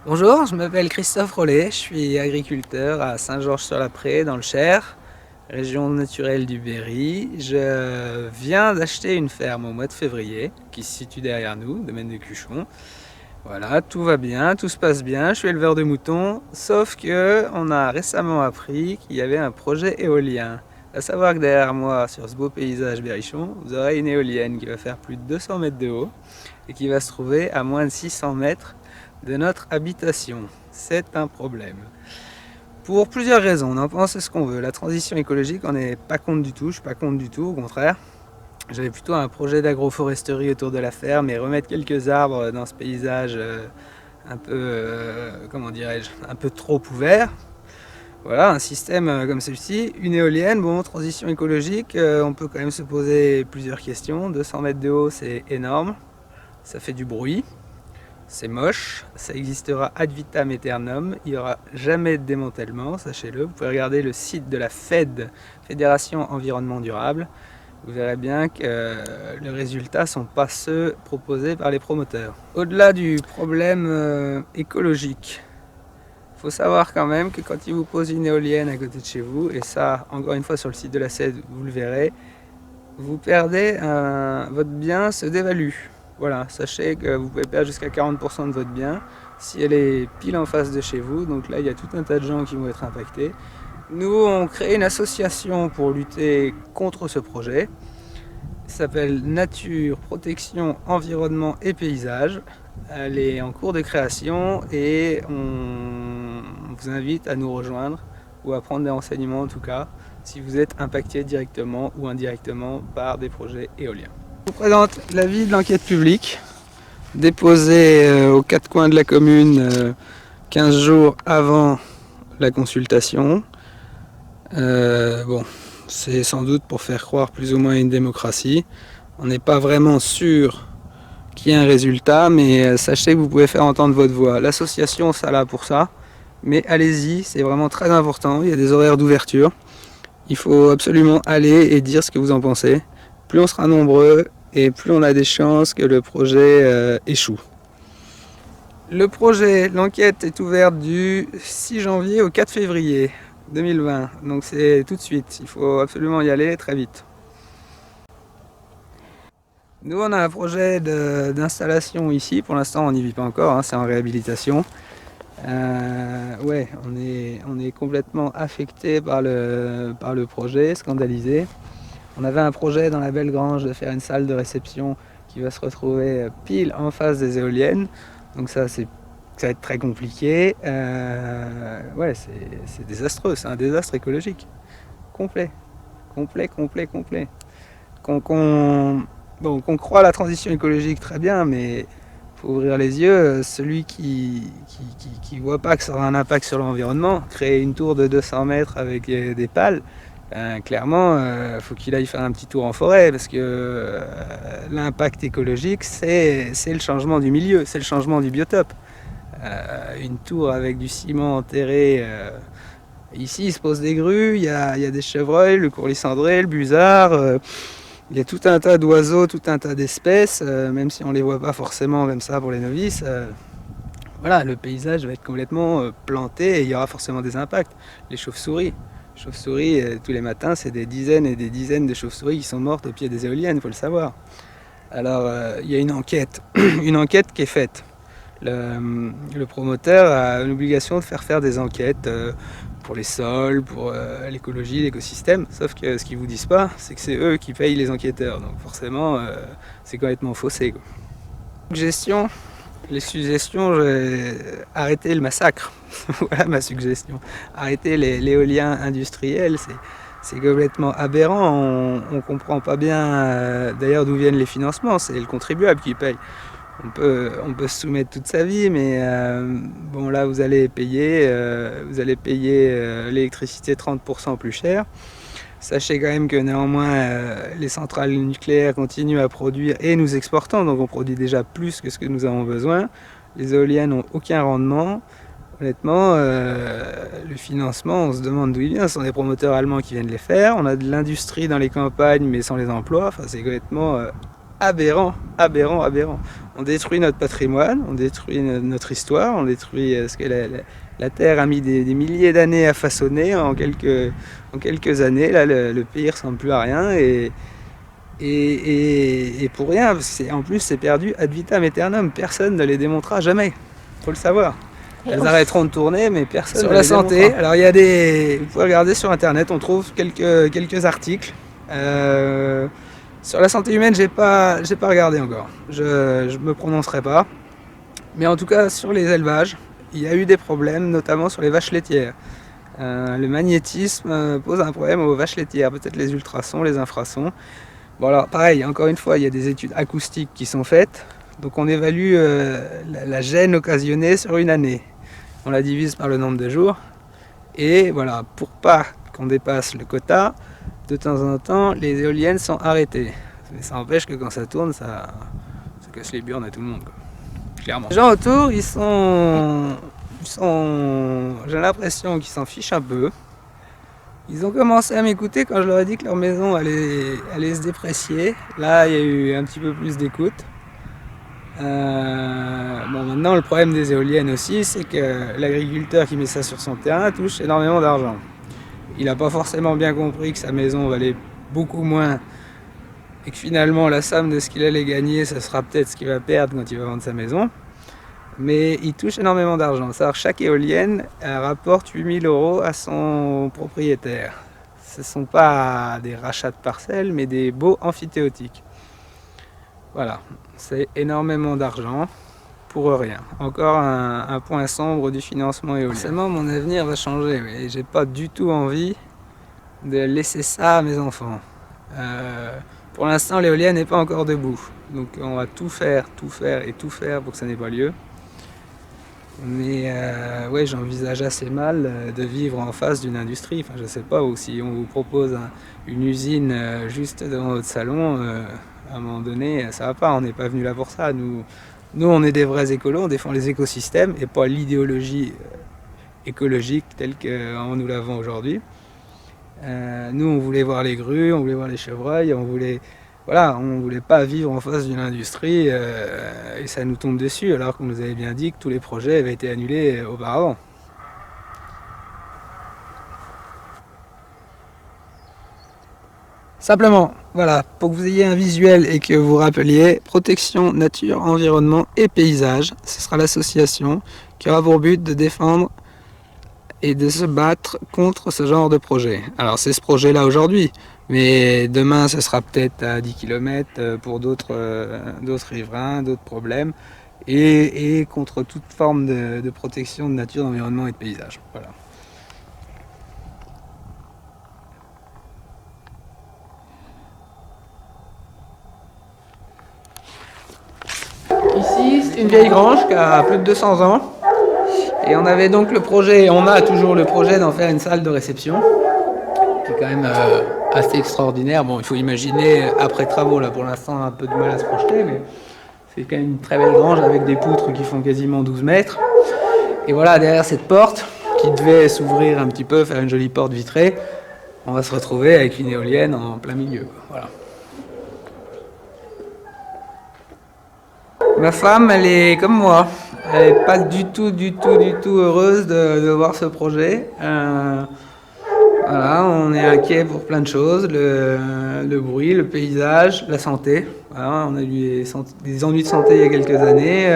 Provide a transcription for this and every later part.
Bonjour, je m'appelle Christophe Rollet, je suis agriculteur à Saint-Georges-sur-la-Prée dans le Cher, région naturelle du Berry. Je viens d'acheter une ferme au mois de février qui se situe derrière nous, domaine de Cuchon. Voilà, tout va bien, tout se passe bien, je suis éleveur de moutons, sauf que on a récemment appris qu'il y avait un projet éolien. À savoir que derrière moi, sur ce beau paysage berrichon, vous aurez une éolienne qui va faire plus de 200 mètres de haut et qui va se trouver à moins de 600 mètres de notre habitation. C'est un problème. Pour plusieurs raisons, on en pense ce qu'on veut. La transition écologique, on n'est pas contre du tout, je suis pas contre du tout, au contraire. J'avais plutôt un projet d'agroforesterie autour de la ferme et remettre quelques arbres dans ce paysage un peu, comment dirais-je, un peu trop ouvert. Voilà, un système comme celui-ci, une éolienne, bon, transition écologique, on peut quand même se poser plusieurs questions. 200 mètres de haut, c'est énorme, ça fait du bruit. C'est moche, ça existera ad vitam aeternum, il n'y aura jamais de démantèlement, sachez-le. Vous pouvez regarder le site de la FED, Fédération Environnement Durable. Vous verrez bien que les résultats ne sont pas ceux proposés par les promoteurs. Au-delà du problème écologique, il faut savoir quand même que quand ils vous posent une éolienne à côté de chez vous, et ça, encore une fois sur le site de la FED, vous le verrez, vous perdez, votre bien se dévalue. Voilà, sachez que vous pouvez perdre jusqu'à 40% de votre bien si elle est pile en face de chez vous. Donc là, il y a tout un tas de gens qui vont être impactés. Nous, on crée une association pour lutter contre ce projet. Ça s'appelle Nature, Protection, Environnement et Paysage. Elle est en cours de création et on vous invite à nous rejoindre ou à prendre des renseignements en tout cas si vous êtes impacté directement ou indirectement par des projets éoliens. Je vous présente l'avis de l'enquête publique déposée aux quatre coins de la commune 15 jours avant la consultation. Bon, c'est sans doute pour faire croire plus ou moins à une démocratie. On n'est pas vraiment sûr qu'il y ait un résultat, mais sachez que vous pouvez faire entendre votre voix. L'association sera là pour ça, mais allez-y, c'est vraiment très important. Il y a des horaires d'ouverture. Il faut absolument aller et dire ce que vous en pensez. Plus on sera nombreux et plus on a des chances que le projet échoue. Le projet, l'enquête est ouverte du 6 janvier au 4 février 2020. Donc c'est tout de suite. Il faut absolument y aller très vite. Nous, on a un projet d'installation ici. Pour l'instant, on n'y vit pas encore. Hein, c'est en réhabilitation. Ouais, on est complètement affecté par le projet, scandalisé. On avait un projet dans la Belle Grange de faire une salle de réception qui va se retrouver pile en face des éoliennes. Donc ça va être très compliqué. Ouais, c'est désastreux, c'est un désastre écologique. Complet. Complet, complet, complet. Qu'on croit à la transition écologique, très bien, mais faut ouvrir les yeux. Celui qui voit pas que ça aura un impact sur l'environnement, créer une tour de 200 mètres avec des pales, clairement, faut qu'il aille faire un petit tour en forêt parce que l'impact écologique, c'est le changement du milieu, c'est le changement du biotope. Une tour avec du ciment enterré. Ici, il se pose des grues, il y a des chevreuils, le courlis cendré, le busard. Il y a tout un tas d'oiseaux, tout un tas d'espèces, même si on ne les voit pas forcément comme ça pour les novices. Voilà, le paysage va être complètement planté et il y aura forcément des impacts. Les chauves-souris. Chauves-souris, tous les matins, c'est des dizaines et des dizaines de chauves-souris qui sont mortes au pied des éoliennes, il faut le savoir. Alors, il y a une enquête, une enquête qui est faite. Le promoteur a l'obligation de faire des enquêtes pour les sols, pour l'écologie, l'écosystème. Sauf que ce qu'ils vous disent pas, c'est que c'est eux qui payent les enquêteurs. Donc forcément, c'est complètement faussé, quoi. Suggestion, les suggestions, arrêter le massacre. Voilà ma suggestion. Arrêter l'éolien industriel, c'est complètement aberrant. On comprend pas bien d'ailleurs d'où viennent les financements. C'est le contribuable qui paye. On peut se soumettre toute sa vie, mais bon là vous allez payer l'électricité 30% plus cher. Sachez quand même que néanmoins les centrales nucléaires continuent à produire et nous exportons, donc on produit déjà plus que ce que nous avons besoin. Les éoliennes n'ont aucun rendement. Honnêtement, le financement, on se demande d'où il vient. Ce sont des promoteurs allemands qui viennent les faire. On a de l'industrie dans les campagnes, mais sans les emplois. Enfin, c'est complètement aberrant, aberrant, aberrant. On détruit notre patrimoine, on détruit notre histoire, on détruit ce que la Terre a mis des milliers d'années à façonner en quelques années. Là, le pays ressemble plus à rien et pour rien, parce que en plus c'est perdu ad vitam aeternum. Personne ne les démontera jamais, faut le savoir. Elles arrêteront de tourner, mais personne sur la santé. Alors il y a vous pouvez regarder sur internet, on trouve quelques articles. Sur la santé humaine, j'ai pas regardé encore. Je me prononcerai pas. Mais en tout cas, sur les élevages, il y a eu des problèmes, notamment sur les vaches laitières. Le magnétisme pose un problème aux vaches laitières, peut-être les ultrasons, les infrasons. Bon alors pareil, encore une fois, il y a des études acoustiques qui sont faites. Donc on évalue la gêne occasionnée sur une année. On la divise par le nombre de jours. Et voilà, pour pas qu'on dépasse le quota, de temps en temps, les éoliennes sont arrêtées. Mais ça empêche que quand ça tourne, ça casse les burnes à tout le monde, quoi. Clairement. Les gens autour, j'ai l'impression qu'ils s'en fichent un peu. Ils ont commencé à m'écouter quand je leur ai dit que leur maison allait se déprécier. Là, il y a eu un petit peu plus d'écoute. Bon, maintenant, le problème des éoliennes aussi, c'est que l'agriculteur qui met ça sur son terrain touche énormément d'argent. Il n'a pas forcément bien compris que sa maison valait beaucoup moins et que finalement la somme de ce qu'il allait gagner, ce sera peut-être ce qu'il va perdre quand il va vendre sa maison. Mais il touche énormément d'argent. C'est-à-dire chaque éolienne rapporte 8 000 € à son propriétaire. Ce ne sont pas des rachats de parcelles, mais des baux amphithéotiques. Voilà, c'est énormément d'argent pour rien. Encore un point sombre du financement éolien. Forcément, mon avenir va changer, et j'ai pas du tout envie de laisser ça à mes enfants. Pour l'instant, l'éolienne n'est pas encore debout, donc on va tout faire pour que ça n'ait pas lieu. Mais ouais, j'envisage assez mal de vivre en face d'une industrie. Enfin, je sais pas, ou si on vous propose une usine juste devant votre salon, à un moment donné, ça va pas. On n'est pas venu là pour ça. Nous, on est des vrais écolos, on défend les écosystèmes et pas l'idéologie écologique telle qu'on nous la vend aujourd'hui. Nous, on voulait voir les grues, on voulait voir les chevreuils, on voulait pas vivre en face d'une industrie et ça nous tombe dessus alors qu'on nous avait bien dit que tous les projets avaient été annulés auparavant. Simplement, voilà, pour que vous ayez un visuel et que vous rappeliez, protection, nature, environnement et paysage, ce sera l'association qui aura pour but de défendre et de se battre contre ce genre de projet. Alors c'est ce projet-là aujourd'hui, mais demain ce sera peut-être à 10 km pour d'autres riverains, d'autres problèmes, et contre toute forme de protection de nature, d'environnement et de paysage. Voilà. Ici, c'est une vieille grange qui a plus de 200 ans. Et on avait donc on a toujours le projet d'en faire une salle de réception, qui est quand même assez extraordinaire. Bon, il faut imaginer, après travaux, là pour l'instant on a un peu de mal à se projeter, mais c'est quand même une très belle grange avec des poutres qui font quasiment 12 mètres. Et voilà, derrière cette porte, qui devait s'ouvrir un petit peu, faire une jolie porte vitrée, on va se retrouver avec une éolienne en plein milieu. Voilà. Ma femme, elle est comme moi. Elle n'est pas du tout heureuse de voir ce projet. Voilà, on est inquiet pour plein de choses, le bruit, le paysage, la santé. Voilà, on a eu des ennuis de santé il y a quelques années.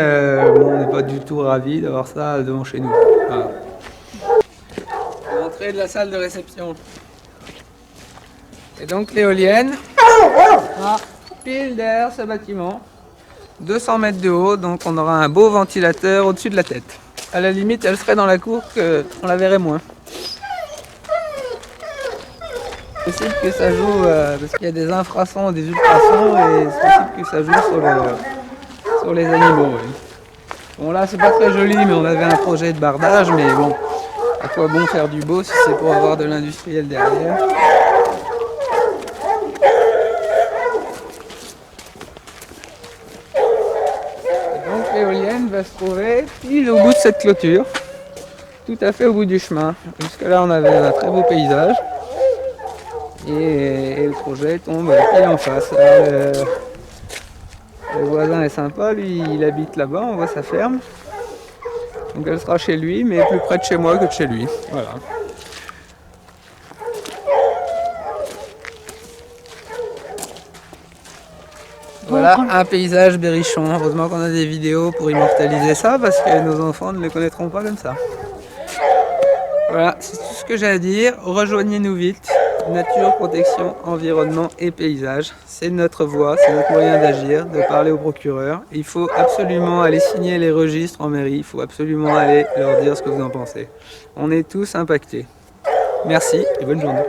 On n'est pas du tout ravis d'avoir ça devant chez nous. Voilà. L'entrée de la salle de réception. Et donc l'éolienne, pile derrière ce bâtiment. 200 mètres de haut, donc on aura un beau ventilateur au-dessus de la tête. À la limite, elle serait dans la cour qu'on la verrait moins. C'est possible que ça joue, parce qu'il y a des infrasons et des ultrasons, et c'est possible que ça joue sur les animaux. Oui. Bon là, c'est pas très joli, mais on avait un projet de bardage, mais bon, à quoi bon faire du beau si c'est pour avoir de l'industriel derrière. L'éolienne va se trouver pile au bout de cette clôture, tout à fait au bout du chemin. Jusque là on avait un très beau paysage et le projet tombe pile en face. Le voisin est sympa, lui il habite là-bas, on voit sa ferme. Donc elle sera chez lui, mais plus près de chez moi que de chez lui. Voilà. Voilà un paysage berrichon. Heureusement qu'on a des vidéos pour immortaliser ça, parce que nos enfants ne le connaîtront pas comme ça. Voilà, c'est tout ce que j'ai à dire. Rejoignez-nous vite. Nature, protection, environnement et paysage. C'est notre voie, c'est notre moyen d'agir, de parler au procureur. Il faut absolument aller signer les registres en mairie. Il faut absolument aller leur dire ce que vous en pensez. On est tous impactés. Merci et bonne journée.